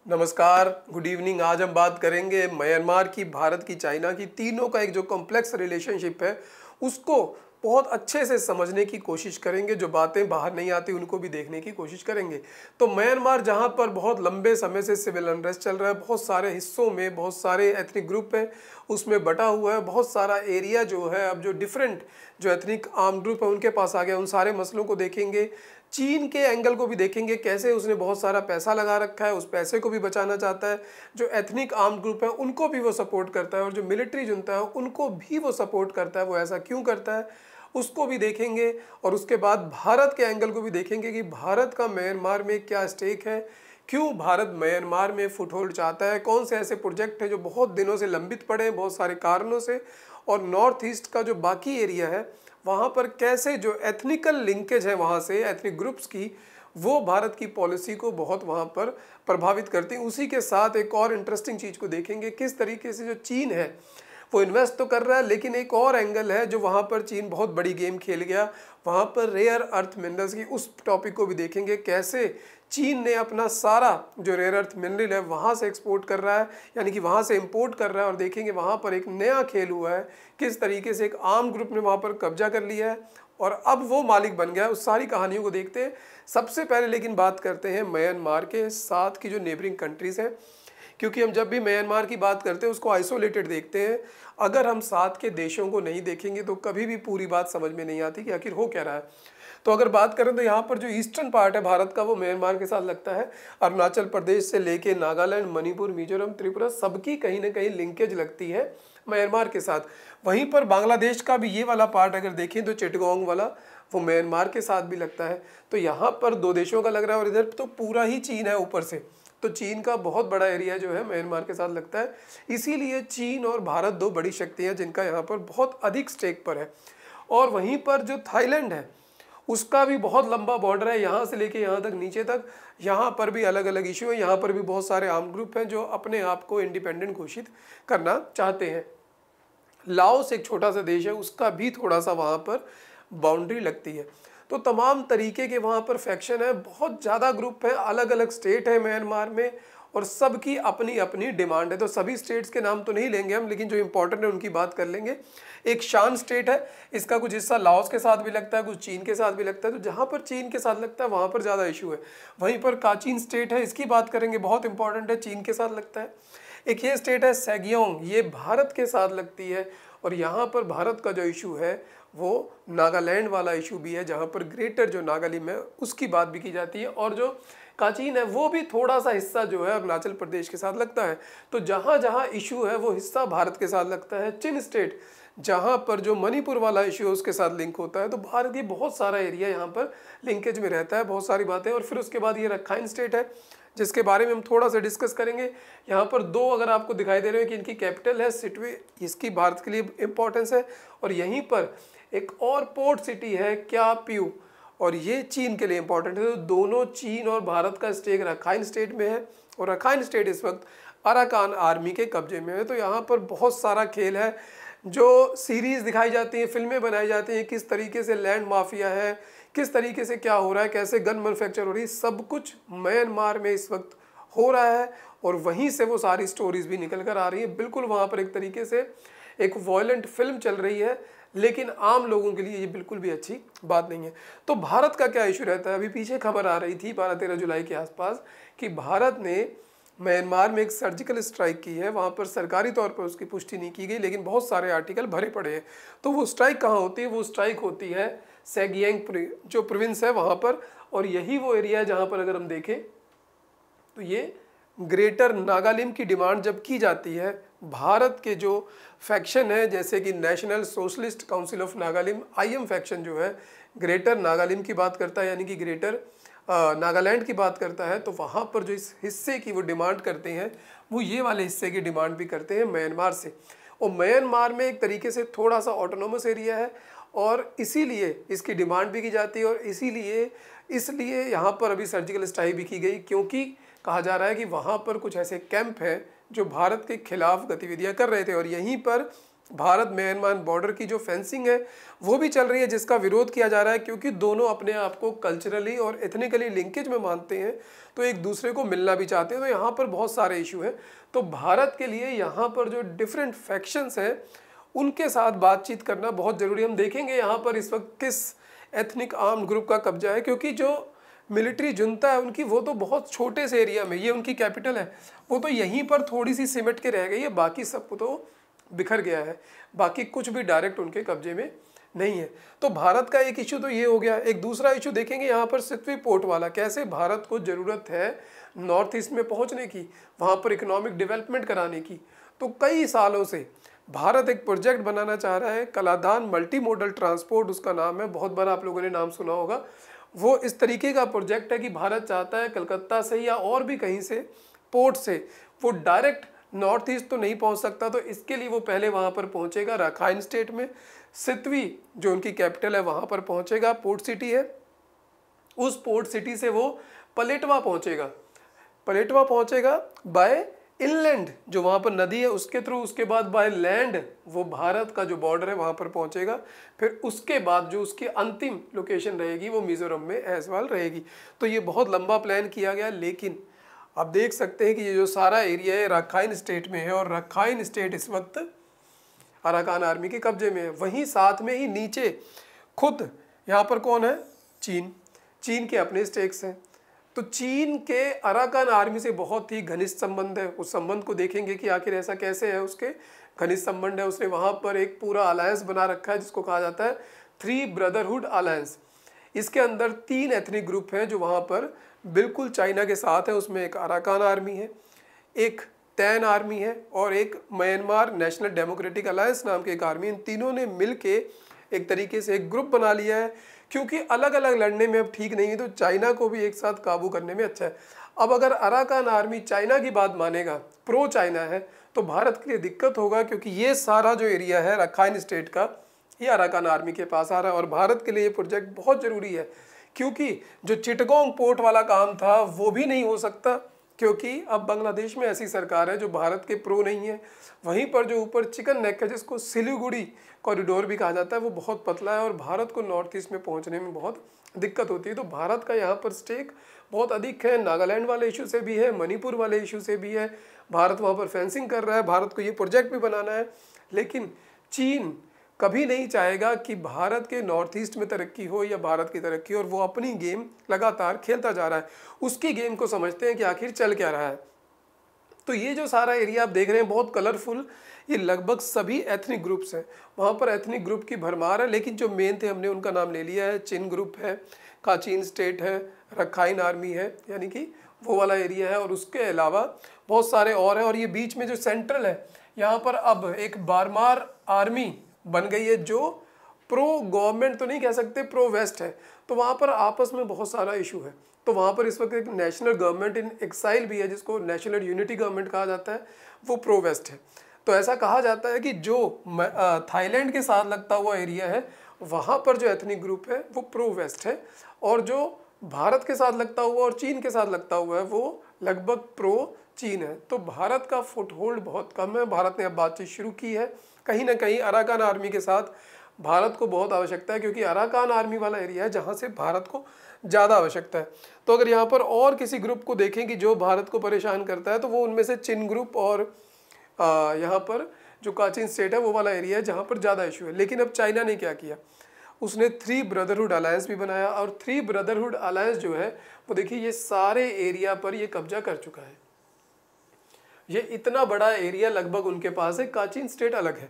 नमस्कार, good evening. आज हम बात करेंगे म्यांमार की, भारत की, चाइना की, तीनों का एक जो कॉम्प्लेक्स रिलेशनशिप है उसको बहुत अच्छे से समझने की कोशिश करेंगे। जो बातें बाहर नहीं आती उनको भी देखने की कोशिश करेंगे। तो म्यांमार जहां पर बहुत लंबे समय से सिविल अनरेस्ट चल रहा है, बहुत सारे हिस्सों में बहुत सारे एथनिक ग्रुप हैं, उसमें बटा हुआ है, बहुत सारा एरिया जो है अब जो डिफरेंट जो एथनिक आर्म ग्रुप है उनके पास आ गया। उन सारे मसलों को देखेंगे, चीन के एंगल को भी देखेंगे, कैसे उसने बहुत सारा पैसा लगा रखा है, उस पैसे को भी बचाना चाहता है। जो एथनिक आर्म ग्रुप है उनको भी वो सपोर्ट करता है और जो मिलिट्री जुनता है उनको भी वो सपोर्ट करता है। वो ऐसा क्यों करता है उसको भी देखेंगे। और उसके बाद भारत के एंगल को भी देखेंगे कि भारत का म्यांमार में क्या स्टेक है, क्यों भारत म्यांमार में फुटहोल्ड चाहता है, कौन से ऐसे प्रोजेक्ट हैं जो बहुत दिनों से लंबित पड़े हैं बहुत सारे कारणों से, और नॉर्थ ईस्ट का जो बाकी एरिया है वहाँ पर कैसे जो एथनिकल लिंकेज है वहाँ से एथनिक ग्रुप्स की, वो भारत की पॉलिसी को बहुत वहाँ पर प्रभावित करती हैं। उसी के साथ एक और इंटरेस्टिंग चीज़ को देखेंगे, किस तरीके से जो चीन है वो इन्वेस्ट तो कर रहा है, लेकिन एक और एंगल है जो वहाँ पर चीन बहुत बड़ी गेम खेल गया, वहाँ पर रेयर अर्थ मिनरल्स की, उस टॉपिक को भी देखेंगे। कैसे चीन ने अपना सारा जो रेयर अर्थ मिनरल है वहाँ से एक्सपोर्ट कर रहा है, यानी कि वहाँ से इंपोर्ट कर रहा है, और देखेंगे वहाँ पर एक नया खेल हुआ है, किस तरीके से एक आर्म ग्रुप ने वहाँ पर कब्जा कर लिया है और अब वो मालिक बन गया है। उस सारी कहानियों को देखते हैं। सबसे पहले लेकिन बात करते हैं म्यांमार के साथ की जो नेबरिंग कंट्रीज़ हैं, क्योंकि हम जब भी म्यांमार की बात करते हैं उसको आइसोलेटेड देखते हैं। अगर हम साथ के देशों को नहीं देखेंगे तो कभी भी पूरी बात समझ में नहीं आती कि आखिर हो क्या रहा है। तो अगर बात करें तो यहाँ पर जो ईस्टर्न पार्ट है भारत का वो म्यांमार के साथ लगता है। अरुणाचल प्रदेश से लेके नागालैंड, मणिपुर, मिजोरम, त्रिपुरा, सबकी कहीं ना कहीं लिंकेज लगती है म्यांमार के साथ। वहीं पर बांग्लादेश का भी ये वाला पार्ट अगर देखें तो चिटगांग वाला, वो म्यांमार के साथ भी लगता है। तो यहाँ पर दो देशों का लग रहा है और इधर तो पूरा ही चीन है ऊपर से। तो चीन का बहुत बड़ा एरिया जो है म्यांमार के साथ लगता है। इसीलिए चीन और भारत दो बड़ी शक्तियाँ जिनका यहाँ पर बहुत अधिक स्टेक पर है। और वहीं पर जो थाईलैंड है उसका भी बहुत लंबा बॉर्डर है, यहाँ से लेके यहाँ तक नीचे तक। यहाँ पर भी अलग अलग इशू है, यहाँ पर भी बहुत सारे आर्म ग्रुप हैं जो अपने आप को इंडिपेंडेंट घोषित करना चाहते हैं। लाओस एक छोटा सा देश है, उसका भी थोड़ा सा वहाँ पर बाउंड्री लगती है। तो तमाम तरीके के वहाँ पर फैक्शन है, बहुत ज़्यादा ग्रुप है, अलग अलग स्टेट है म्यांमार में और सबकी अपनी अपनी डिमांड है। तो सभी स्टेट्स के नाम तो नहीं लेंगे हम, लेकिन जो इंपॉर्टेंट है उनकी बात कर लेंगे। एक शान स्टेट है, इसका कुछ हिस्सा लाओस के साथ भी लगता है, कुछ चीन के साथ भी लगता है। तो जहाँ पर चीन के साथ लगता है वहाँ पर ज़्यादा इशू है। वहीं पर काचीन स्टेट है, इसकी बात करेंगे, बहुत इंपॉर्टेंट है, चीन के साथ लगता है। एक ये स्टेट है सैगियोंग, ये भारत के साथ लगती है और यहाँ पर भारत का जो इशू है वो नागालैंड वाला इशू भी है, जहाँ पर ग्रेटर जो नागालिम है उसकी बात भी की जाती है। और जो काचीन है वो भी थोड़ा सा हिस्सा जो है अरुणाचल प्रदेश के साथ लगता है। तो जहाँ जहाँ इशू है वो हिस्सा भारत के साथ लगता है। चिन स्टेट, जहाँ पर जो मणिपुर वाला इशू है उसके साथ लिंक होता है। तो भारत की बहुत सारा एरिया यहाँ पर लिंकेज में रहता है, बहुत सारी बातें। और फिर उसके बाद ये रखाइन स्टेट है जिसके बारे में हम थोड़ा सा डिस्कस करेंगे। यहाँ पर दो अगर आपको दिखाई दे रहे हो कि इनकी कैपिटल है सिटवे, इसकी भारत के लिए इंपॉर्टेंस है। और यहीं पर एक और पोर्ट सिटी है क्या प्यू, और ये चीन के लिए इंपॉर्टेंट है। तो दोनों चीन और भारत का स्टेक रखाइन स्टेट में है और रखाइन स्टेट इस वक्त अराकान आर्मी के कब्जे में है। तो यहाँ पर बहुत सारा खेल है, जो सीरीज़ दिखाई जाती हैं, फिल्में बनाई जाती हैं, किस तरीके से लैंड माफिया है, किस तरीके से क्या हो रहा है, कैसे गन मैन्युफैक्चर हो रही है, सब कुछ म्यांमार में इस वक्त हो रहा है। और वहीं से वो सारी स्टोरीज भी निकल कर आ रही है। बिल्कुल वहाँ पर एक तरीके से एक वॉयलेंट फिल्म चल रही है, लेकिन आम लोगों के लिए ये बिल्कुल भी अच्छी बात नहीं है। तो भारत का क्या इशू रहता है? अभी पीछे खबर आ रही थी 12-13 जुलाई के आसपास कि भारत ने म्यांमार में एक सर्जिकल स्ट्राइक की है। वहाँ पर सरकारी तौर पर उसकी पुष्टि नहीं की गई, लेकिन बहुत सारे आर्टिकल भरे पड़े हैं। तो वो स्ट्राइक कहाँ होती है? वो स्ट्राइक होती है सैगियांग जो प्रोविंस है वहाँ पर, और यही वो एरिया है जहाँ पर अगर हम देखें तो ये ग्रेटर नागालिम की डिमांड जब की जाती है, भारत के जो फैक्शन है जैसे कि National Socialist Council of Nagalim IM faction जो है ग्रेटर नागालिम की बात करता है, यानी कि ग्रेटर नागालैंड की बात करता है। तो वहाँ पर जो इस हिस्से की वो डिमांड करते हैं वो ये वाले हिस्से की डिमांड भी करते हैं म्यांमार से। और म्यांमार में एक तरीके से थोड़ा सा ऑटोनोमस एरिया है और इसीलिए इसकी डिमांड भी की जाती है। और इसलिए यहाँ पर अभी सर्जिकल स्ट्राइक भी की गई, क्योंकि कहा जा रहा है कि वहाँ पर कुछ ऐसे कैंप हैं जो भारत के खिलाफ गतिविधियाँ कर रहे थे। और यहीं पर भारत म्यांमार बॉर्डर की जो फेंसिंग है वो भी चल रही है, जिसका विरोध किया जा रहा है क्योंकि दोनों अपने आप को कल्चरली और एथनिकली लिंकेज में मानते हैं, तो एक दूसरे को मिलना भी चाहते हैं। तो यहाँ पर बहुत सारे इशू हैं। तो भारत के लिए यहाँ पर जो डिफरेंट फैक्शंस हैं उनके साथ बातचीत करना बहुत ज़रूरी है। हम देखेंगे यहाँ पर इस वक्त किस एथनिक आर्म्ड ग्रुप का कब्जा है, क्योंकि जो मिलिट्री जुनता है उनकी वो तो बहुत छोटे से एरिया में, ये उनकी कैपिटल है, वो तो यहीं पर थोड़ी सी सिमट के रह गई है, बाकी सब तो बिखर गया है, बाकी कुछ भी डायरेक्ट उनके कब्जे में नहीं है। तो भारत का एक इशू तो ये हो गया। एक दूसरा इशू देखेंगे यहाँ पर सितवी पोर्ट वाला, कैसे भारत को ज़रूरत है नॉर्थ ईस्ट में पहुँचने की, वहाँ पर इकोनॉमिक डेवलपमेंट कराने की। तो कई सालों से भारत एक प्रोजेक्ट बनाना चाह रहा है, कलादान मल्टी मोडल ट्रांसपोर्ट उसका नाम है, बहुत बार आप लोगों ने नाम सुना होगा। वो इस तरीके का प्रोजेक्ट है कि भारत चाहता है कलकत्ता से या और भी कहीं से पोर्ट से वो डायरेक्ट नॉर्थ ईस्ट तो नहीं पहुंच सकता, तो इसके लिए वो पहले वहां पर पहुंचेगा राखाइन स्टेट में, सितवी जो उनकी कैपिटल है वहां पर पहुंचेगा, पोर्ट सिटी है, उस पोर्ट सिटी से वो पलेटवा पहुंचेगा बाय इनलैंड, जो वहाँ पर नदी है उसके थ्रू, उसके बाद बाय लैंड वो भारत का जो बॉर्डर है वहाँ पर पहुँचेगा। फिर उसके बाद जो उसकी अंतिम लोकेशन रहेगी वो मिजोरम में ऐसवाल रहेगी। तो ये बहुत लंबा प्लान किया गया, लेकिन आप देख सकते हैं कि ये जो सारा एरिया है राखाइन स्टेट में है, और राखाइन स्टेट इस वक्त अराकान आर्मी के कब्जे में है। वहीं साथ में ही नीचे खुद यहाँ पर कौन है, चीन के अपने स्टेक्स हैं। तो चीन के अराकान आर्मी से बहुत ही घनिष्ठ संबंध है। उस संबंध को देखेंगे कि आखिर ऐसा कैसे है, उसके घनिष्ठ संबंध है। उसने वहाँ पर एक पूरा अलायंस बना रखा है जिसको कहा जाता है 3 ब्रदरहुड अलायंस। इसके अंदर 3 एथनिक ग्रुप हैं जो वहाँ पर बिल्कुल चाइना के साथ है। उसमें एक अराकान आर्मी है, एक तैन आर्मी है और एक म्यांमार नेशनल डेमोक्रेटिक अलायंस नाम के एक आर्मी। इन तीनों ने मिलके एक तरीके से एक ग्रुप बना लिया है, क्योंकि अलग अलग लड़ने में अब ठीक नहीं है, तो चाइना को भी एक साथ काबू करने में अच्छा है। अब अगर अराकान आर्मी चाइना की बात मानेगा, प्रो चाइना है, तो भारत के लिए दिक्कत होगा, क्योंकि ये सारा जो एरिया है राखाइन स्टेट का ये अराकान आर्मी के पास आ रहा है। और भारत के लिए ये प्रोजेक्ट बहुत ज़रूरी है, क्योंकि जो चिटगोंग पोर्ट वाला काम था वो भी नहीं हो सकता, क्योंकि अब बांग्लादेश में ऐसी सरकार है जो भारत के प्रो नहीं है। वहीं पर जो ऊपर चिकन नेक है, जिसको सिलीगुड़ी कॉरिडोर भी कहा जाता है, वो बहुत पतला है और भारत को नॉर्थ ईस्ट में पहुंचने में बहुत दिक्कत होती है। तो भारत का यहाँ पर स्टेक बहुत अधिक है, नागालैंड वाले इशू से भी है, मणिपुर वाले इशू से भी है। भारत वहाँ पर फेंसिंग कर रहा है, भारत को ये प्रोजेक्ट भी बनाना है, लेकिन चीन कभी नहीं चाहेगा कि भारत के नॉर्थ ईस्ट में तरक्की हो या भारत की तरक्की, और वो अपनी गेम लगातार खेलता जा रहा है। उसकी गेम को समझते हैं कि आखिर चल क्या रहा है। तो ये जो सारा एरिया आप देख रहे हैं बहुत कलरफुल, ये लगभग सभी एथनिक ग्रुप्स हैं। वहाँ पर एथनिक ग्रुप की भरमार है, लेकिन जो मेन थे हमने उनका नाम ले लिया है। चिन ग्रुप है, काचीन स्टेट है, रखाइन आर्मी है, यानी कि वो वाला एरिया है, और उसके अलावा बहुत सारे और हैं। और ये बीच में जो सेंट्रल है, यहाँ पर अब एक बारमार आर्मी बन गई है जो प्रो गवर्नमेंट तो नहीं कह सकते, प्रो वेस्ट है। तो वहाँ पर आपस में बहुत सारा इशू है। तो वहाँ पर इस वक्त एक नेशनल गवर्नमेंट इन एक्साइल भी है, जिसको नेशनल यूनिटी गवर्नमेंट कहा जाता है, वो प्रो वेस्ट है। तो ऐसा कहा जाता है कि जो थाईलैंड के साथ लगता हुआ एरिया है, वहाँ पर जो एथनिक ग्रुप है वो प्रो वेस्ट है, और जो भारत के साथ लगता हुआ और चीन के साथ लगता हुआ है वो लगभग प्रो चीन है। तो भारत का फुटहोल्ड बहुत कम है। भारत ने अब बातचीत शुरू की है। कहीं ना कहीं अराकान आर्मी के साथ भारत को बहुत आवश्यकता है, क्योंकि अराकान आर्मी वाला एरिया है जहाँ से भारत को ज़्यादा आवश्यकता है। तो अगर यहाँ पर और किसी ग्रुप को देखें कि जो भारत को परेशान करता है, तो वो उनमें से चिन ग्रुप और यहाँ पर जो काचिन स्टेट है वो वाला एरिया है जहाँ पर ज़्यादा इशू है। लेकिन अब चाइना ने क्या किया, उसने 3 ब्रदरहुड अलायंस भी बनाया, और 3 ब्रदरहुड अलायंस जो है वो देखिए ये सारे एरिया पर ये कब्जा कर चुका है। ये इतना बड़ा एरिया लगभग उनके पास है। काचिन स्टेट अलग है,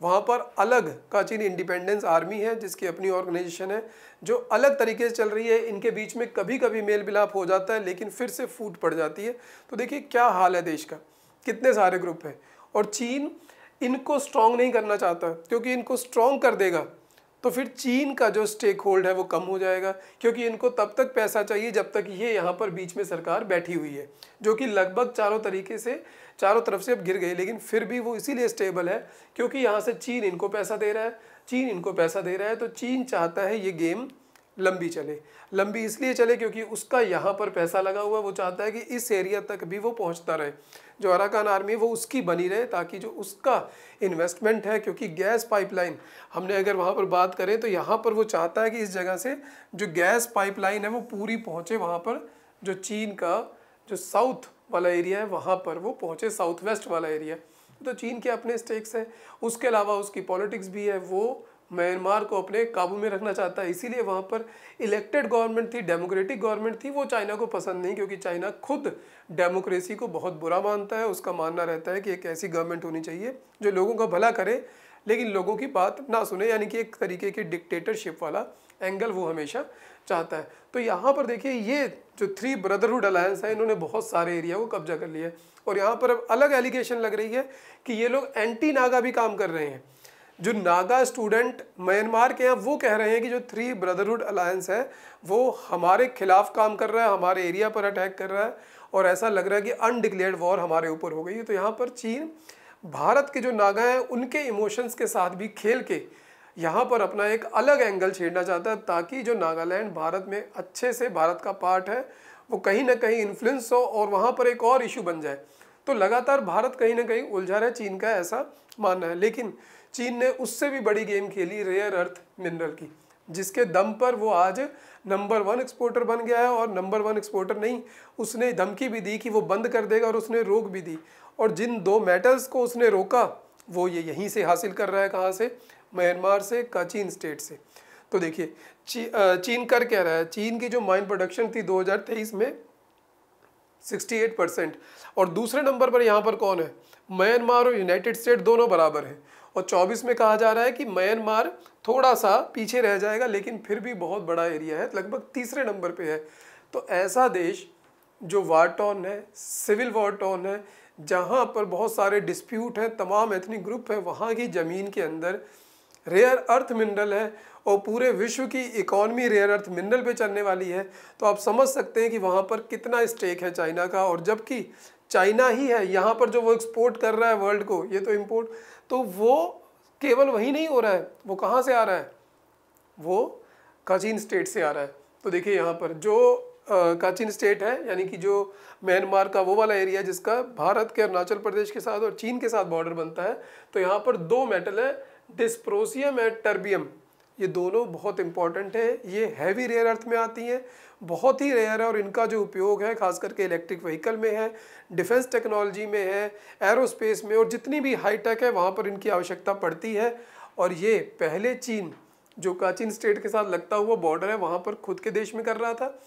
वहाँ पर अलग काचिन इंडिपेंडेंस आर्मी है जिसकी अपनी ऑर्गेनाइजेशन है जो अलग तरीके से चल रही है। इनके बीच में कभी कभी मेल मिलाप हो जाता है, लेकिन फिर से फूट पड़ जाती है। तो देखिए क्या हाल है देश का, कितने सारे ग्रुप हैं, और चीन इनको स्ट्रॉन्ग नहीं करना चाहता, क्योंकि इनको स्ट्रॉन्ग कर देगा तो फिर चीन का जो स्टेक होल्ड है वो कम हो जाएगा, क्योंकि इनको तब तक पैसा चाहिए जब तक ये यहाँ पर बीच में सरकार बैठी हुई है, जो कि लगभग चारों तरफ से अब गिर गई। लेकिन फिर भी वो इसीलिए स्टेबल है क्योंकि यहाँ से चीन इनको पैसा दे रहा है, तो चीन चाहता है ये गेम लंबी चले। लंबी इसलिए चले क्योंकि उसका यहाँ पर पैसा लगा हुआ है, वो चाहता है कि इस एरिया तक भी वो पहुँचता रहे, जो अराकान आर्मी वो उसकी बनी रहे, ताकि जो उसका इन्वेस्टमेंट है, क्योंकि गैस पाइपलाइन हमने अगर वहाँ पर बात करें तो यहाँ पर वो चाहता है कि इस जगह से जो गैस पाइपलाइन है वो पूरी पहुँचे वहाँ पर, जो चीन का जो साउथ वाला एरिया है वहाँ पर वो पहुँचे, साउथ वेस्ट वाला एरिया। तो चीन के अपने स्टेक्स हैं, उसके अलावा उसकी पॉलिटिक्स भी है, वो म्यांमार को अपने काबू में रखना चाहता है, इसीलिए वहाँ पर इलेक्टेड गवर्नमेंट थी, डेमोक्रेटिक गवर्नमेंट थी, वो चाइना को पसंद नहीं, क्योंकि चाइना खुद डेमोक्रेसी को बहुत बुरा मानता है। उसका मानना रहता है कि एक ऐसी गवर्नमेंट होनी चाहिए जो लोगों का भला करे लेकिन लोगों की बात ना सुने, यानी कि एक तरीके की डिक्टेटरशिप वाला एंगल वो हमेशा चाहता है। तो यहाँ पर देखिए ये जो थ्री ब्रदरहुड अलायंस है, इन्होंने बहुत सारे एरिया को कब्जा कर लिया है, और यहाँ पर अब अलग एलिगेशन लग रही है कि ये लोग एंटी नागा भी काम कर रहे हैं। जो नागा स्टूडेंट म्यांमार के हैं वो कह रहे हैं कि जो थ्री ब्रदरहुड अलायंस है वो हमारे खिलाफ काम कर रहा है, हमारे एरिया पर अटैक कर रहा है, और ऐसा लग रहा है कि अनडिक्लेयर्ड वॉर हमारे ऊपर हो गई है। तो यहाँ पर चीन भारत के जो नागा हैं उनके इमोशंस के साथ भी खेल के यहाँ पर अपना एक अलग एंगल छेड़ना चाहता है, ताकि जो नागालैंड भारत में अच्छे से भारत का पार्ट है वो कहीं ना कहीं इन्फ्लुएंस हो और वहाँ पर एक और इशू बन जाए। तो लगातार भारत कहीं ना कहीं उलझा रहा है, चीन का ऐसा मानना है। लेकिन चीन ने उससे भी बड़ी गेम खेली रेयर अर्थ मिनरल की, जिसके दम पर वो आज नंबर 1 एक्सपोर्टर बन गया है। और नंबर 1 एक्सपोर्टर नहीं, उसने धमकी भी दी कि वो बंद कर देगा, और उसने रोक भी दी। और जिन 2 मेटल्स को उसने रोका वो ये यहीं से हासिल कर रहा है, कहाँ से? म्यांमार से, काचीन स्टेट से। तो देखिए चीन कर क्या रहा है, चीन की जो माइन प्रोडक्शन थी 2023 में 68%, और दूसरे नंबर पर यहाँ पर कौन है? म्यांमार और यूनाइटेड स्टेट दोनों बराबर हैं। और 24 में कहा जा रहा है कि म्यांमार थोड़ा सा पीछे रह जाएगा, लेकिन फिर भी बहुत बड़ा एरिया है, लगभग तीसरे नंबर पे है। तो ऐसा देश जो वार टॉर्न है, सिविल वार टॉर्न है, जहाँ पर बहुत सारे डिस्प्यूट हैं, तमाम एथनिक ग्रुप है, वहाँ की ज़मीन के अंदर रेयर अर्थ मिनरल है, और पूरे विश्व की इकॉनमी रेयर अर्थ मिनरल पे चलने वाली है। तो आप समझ सकते हैं कि वहाँ पर कितना स्टेक है चाइना का। और जबकि चाइना ही है यहाँ पर जो वो एक्सपोर्ट कर रहा है वर्ल्ड को, ये तो इम्पोर्ट, तो वो केवल वही नहीं हो रहा है, वो कहाँ से आ रहा है? वो काचीन स्टेट से आ रहा है। तो देखिए यहाँ पर जो काचीन स्टेट है, यानी कि जो म्यांमार का वो वाला एरिया जिसका भारत के अरुणाचल प्रदेश के साथ और चीन के साथ बॉर्डर बनता है, तो यहाँ पर 2 मेटल है, डिस्प्रोसियम एंड टर्बियम। ये दोनों बहुत इंपॉर्टेंट है, ये हैवी रेयर अर्थ में आती हैं, बहुत ही रेयर है, और इनका जो उपयोग है खास करके इलेक्ट्रिक व्हीकल में है, डिफेंस टेक्नोलॉजी में है, एरोस्पेस में, और जितनी भी हाईटेक है वहाँ पर इनकी आवश्यकता पड़ती है। और ये पहले चीन जो काचीन स्टेट के साथ लगता हुआ बॉर्डर है वहाँ पर खुद के देश में कर रहा था,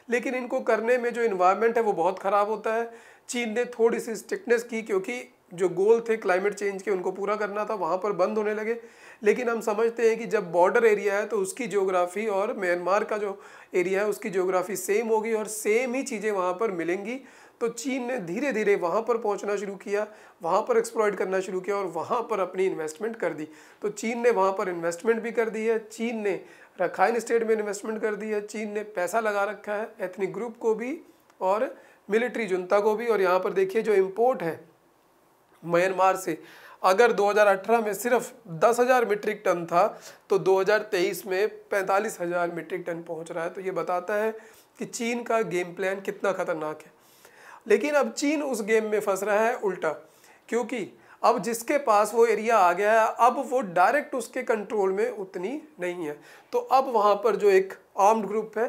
लेकिन इनको करने में जो इन्वायरमेंट है वो बहुत ख़राब होता है। चीन ने थोड़ी सी स्ट्रिक्टनेस की, क्योंकि जो गोल थे क्लाइमेट चेंज के उनको पूरा करना था, वहाँ पर बंद होने लगे। लेकिन हम समझते हैं कि जब बॉर्डर एरिया है तो उसकी ज्योग्राफी और म्यांमार का जो एरिया है उसकी ज्योग्राफी सेम होगी, और सेम ही चीज़ें वहाँ पर मिलेंगी। तो चीन ने धीरे धीरे वहाँ पर पहुँचना शुरू किया, वहाँ पर एक्सप्लॉइट करना शुरू किया, और वहाँ पर अपनी इन्वेस्टमेंट कर दी। तो चीन ने वहाँ पर इन्वेस्टमेंट भी कर दी है, चीन ने रखाइन स्टेट में इन्वेस्टमेंट कर दी है, चीन ने पैसा लगा रखा है एथनिक ग्रुप को भी और मिलिट्री जुंता को भी। और यहाँ पर देखिए जो इम्पोर्ट है म्यांमार से, अगर 2018 में सिर्फ 10,000 मीट्रिक टन था, तो 2023 में 45,000 मीट्रिक टन पहुँच रहा है। तो ये बताता है कि चीन का गेम प्लान कितना खतरनाक है। लेकिन अब चीन उस गेम में फंस रहा है उल्टा, क्योंकि अब जिसके पास वो एरिया आ गया है अब वो डायरेक्ट उसके कंट्रोल में उतनी नहीं है। तो अब वहाँ पर जो एक आर्म्ड ग्रुप है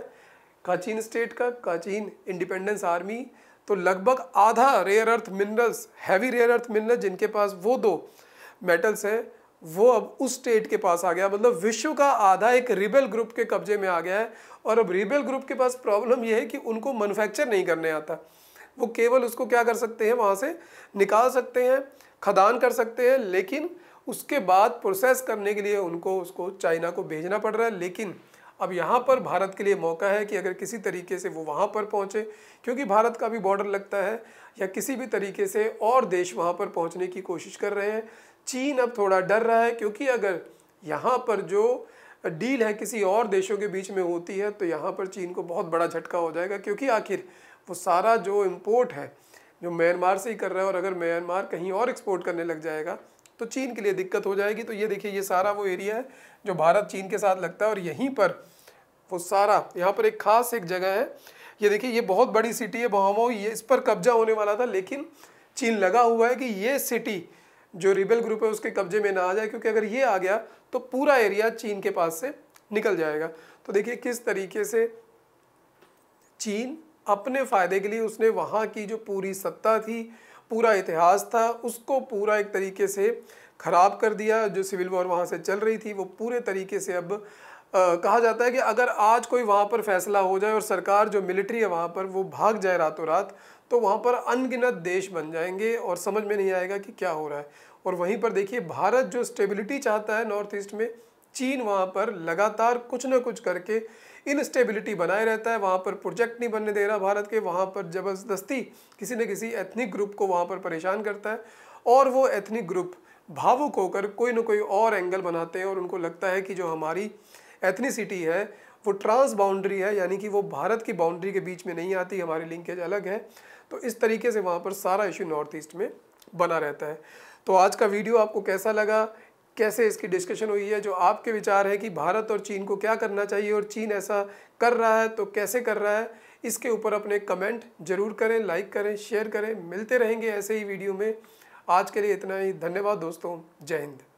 काचीन स्टेट का, काचीन इंडिपेंडेंस आर्मी, तो लगभग आधा rare earth minerals, heavy rare earth mineral जिनके पास वो 2 मेटल्स हैं, वो अब उस स्टेट के पास आ गया। मतलब विश्व का आधा एक रिबेल ग्रुप के कब्जे में आ गया है। और अब रिबेल ग्रुप के पास प्रॉब्लम यह है कि उनको मैन्युफैक्चर नहीं करने आता, वो केवल उसको क्या कर सकते हैं, वहाँ से निकाल सकते हैं, खदान कर सकते हैं, लेकिन उसके बाद प्रोसेस करने के लिए उनको उसको चाइना को भेजना पड़ रहा है। लेकिन अब यहाँ पर भारत के लिए मौका है कि अगर किसी तरीके से वो वहाँ पर पहुँचे, क्योंकि भारत का भी बॉर्डर लगता है, या किसी भी तरीके से और देश वहाँ पर पहुँचने की कोशिश कर रहे हैं। चीन अब थोड़ा डर रहा है, क्योंकि अगर यहाँ पर जो डील है किसी और देशों के बीच में होती है तो यहाँ पर चीन को बहुत बड़ा झटका हो जाएगा, क्योंकि आखिर वो सारा जो इम्पोर्ट है जो म्यांमार से ही कर रहा है, और अगर म्यांमार कहीं और एक्सपोर्ट करने लग जाएगा तो चीन के लिए दिक्कत हो जाएगी। तो ये देखिए ये सारा वो एरिया है जो भारत चीन के साथ लगता है, और यहीं पर वो सारा यहाँ पर एक खास एक जगह है, ये देखिए ये बहुत बड़ी सिटी है बहामो, ये इस पर कब्जा होने वाला था, लेकिन चीन लगा हुआ है कि ये सिटी जो रिबेल ग्रुप है उसके कब्जे में ना आ जाए, क्योंकि अगर ये आ गया तो पूरा एरिया चीन के पास से निकल जाएगा। तो देखिए किस तरीके से चीन अपने फ़ायदे के लिए उसने वहाँ की जो पूरी सत्ता थी, पूरा इतिहास था, उसको पूरा एक तरीके से ख़राब कर दिया। जो सिविल वॉर वहाँ से चल रही थी वो पूरे तरीके से अब कहा जाता है कि अगर आज कोई वहाँ पर फैसला हो जाए और सरकार जो मिलिट्री है वहाँ पर वो भाग जाए रातों रात, तो वहाँ पर अनगिनत देश बन जाएंगे और समझ में नहीं आएगा कि क्या हो रहा है। और वहीं पर देखिए भारत जो स्टेबिलिटी चाहता है नॉर्थ ईस्ट में, चीन वहाँ पर लगातार कुछ ना कुछ करके इनस्टेबिलिटी बनाए रहता है। वहाँ पर प्रोजेक्ट नहीं बनने दे रहा भारत के, वहाँ पर ज़बरदस्ती किसी न किसी एथनिक ग्रुप को वहाँ पर परेशान करता है, और वो एथनिक ग्रुप भावुक होकर कोई ना कोई और एंगल बनाते हैं और उनको लगता है कि जो हमारी एथनिसिटी है वो ट्रांस बाउंड्री है, यानी कि वो भारत की बाउंड्री के बीच में नहीं आती, हमारी लिंकेज अलग है। तो इस तरीके से वहाँ पर सारा इशू नॉर्थ ईस्ट में बना रहता है। तो आज का वीडियो आपको कैसा लगा, कैसे इसकी डिस्कशन हुई है, जो आपके विचार है कि भारत और चीन को क्या करना चाहिए और चीन ऐसा कर रहा है तो कैसे कर रहा है, इसके ऊपर अपने कमेंट जरूर करें, लाइक करें, शेयर करें। मिलते रहेंगे ऐसे ही वीडियो में। आज के लिए इतना ही, धन्यवाद दोस्तों, जय हिंद।